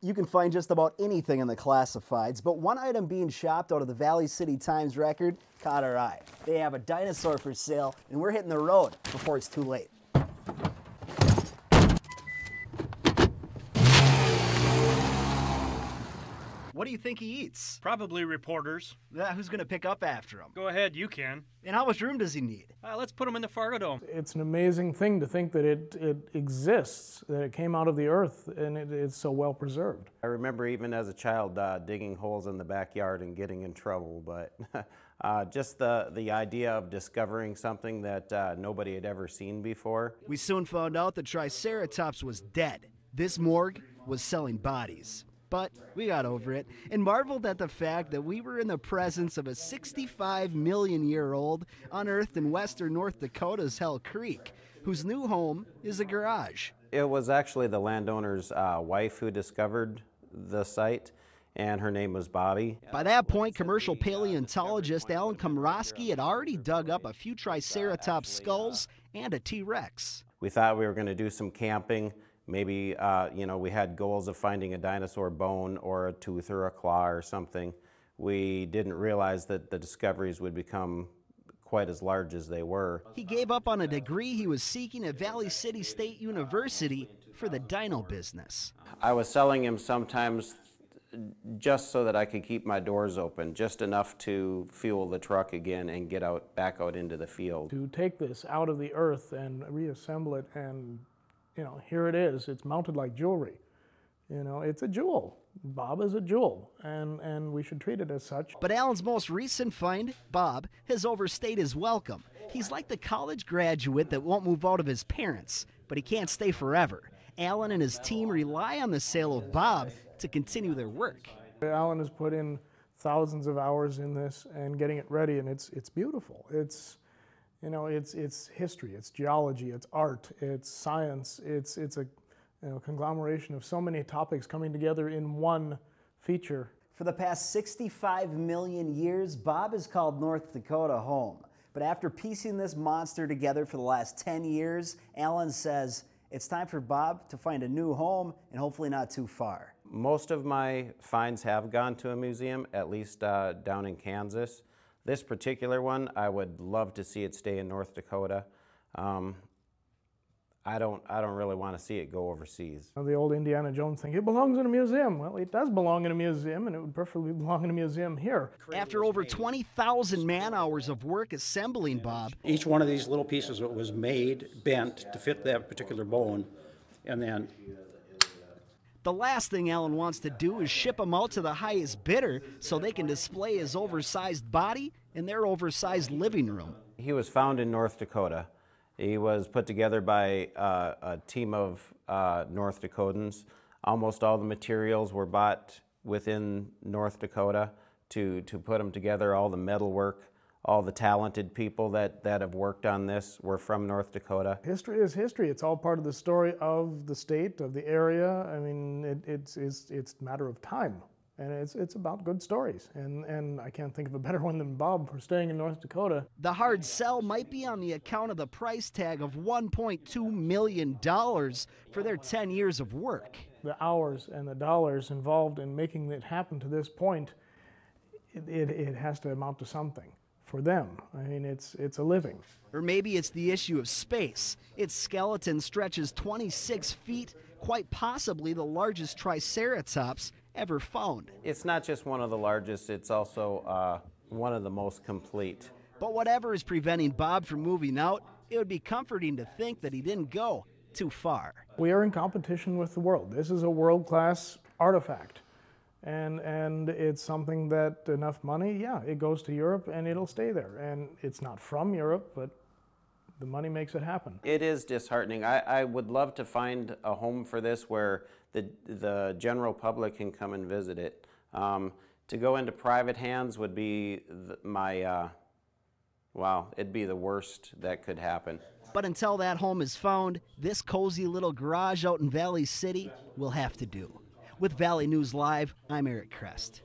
You can find just about anything in the classifieds, but one item being shopped out of the Valley City Times Record caught our eye. They have a dinosaur for sale, and we're hitting the road before it's too late. What do you think he eats? Probably reporters. Who's going to pick up after him? Go ahead, you can. And how much room does he need? Let's put him in the Fargo Dome. It's an amazing thing to think that it exists, that it came out of the earth, and it's so well preserved. I remember even as a child digging holes in the backyard and getting in trouble, but just the idea of discovering something that nobody had ever seen before. We soon found out the Triceratops was dead. This morgue was selling bodies. But we got over it and marveled at the fact that we were in the presence of a 65-million-year-old unearthed in western North Dakota's Hell Creek, whose new home is a garage. It was actually the landowner's wife who discovered the site, and her name was Bobby. By that point, commercial paleontologist Alan Komrosky had already dug up a few Triceratops skulls and a T-Rex. We thought we were going to do some camping. Maybe, we had goals of finding a dinosaur bone or a tooth or a claw or something. We didn't realize that the discoveries would become quite as large as they were. He gave up on a degree he was seeking at Valley City State University for the dino business. I was selling him sometimes just so that I could keep my doors open, just enough to fuel the truck again and get back out into the field. To take this out of the earth and reassemble it, and here it is. It's mounted like jewelry. It's a jewel. Bob is a jewel, and we should treat it as such. But Alan's most recent find, Bob, has overstayed his welcome. He's like the college graduate that won't move out of his parents, but he can't stay forever. Alan and his team rely on the sale of Bob to continue their work. Alan has put in thousands of hours in this and getting it ready, and it's beautiful. It's history, it's geology, it's art, it's science, it's a conglomeration of so many topics coming together in one feature. For the past 65 million years, Bob has called North Dakota home. But after piecing this monster together for the last 10 years, Alan says it's time for Bob to find a new home, and hopefully not too far. Most of my finds have gone to a museum, at least down in Kansas. This particular one, I would love to see it stay in North Dakota. I don't really want to see it go overseas. The old Indiana Jones thing, it belongs in a museum. Well, it does belong in a museum, and it would preferably belong in a museum here. After over 20,000 man-hours of work assembling Bob, each one of these little pieces was made, bent to fit that particular bone, and then the last thing Alan wants to do is ship him out to the highest bidder so they can display his oversized body in their oversized living room. He was found in North Dakota. He was put together by a team of North Dakotans. Almost all the materials were bought within North Dakota to put them together. All the metal work, all the talented people that have worked on this were from North Dakota. History is history. It's all part of the story of the state, of the area. I mean, it's a matter of time. And it's about good stories, and I can't think of a better one than Bob for staying in North Dakota. The hard sell might be on the account of the price tag of $1.2 million for their 10 years of work. The hours and the dollars involved in making it happen to this point, it has to amount to something for them. I mean, it's a living. Or maybe it's the issue of space. Its skeleton stretches 26 feet, quite possibly the largest Triceratops ever found. It's not just one of the largest, it's also one of the most complete. But whatever is preventing Bob from moving out, it would be comforting to think that he didn't go too far. We are in competition with the world. This is a world-class artifact. And it's something that enough money, yeah, it goes to Europe and it'll stay there. And it's not from Europe, but the money makes it happen. It is disheartening. I would love to find a home for this where the general public can come and visit it. To go into private hands would be it'd be the worst that could happen. But until that home is found, this cozy little garage out in Valley City will have to do. With Valley News Live, I'm Eric Crest.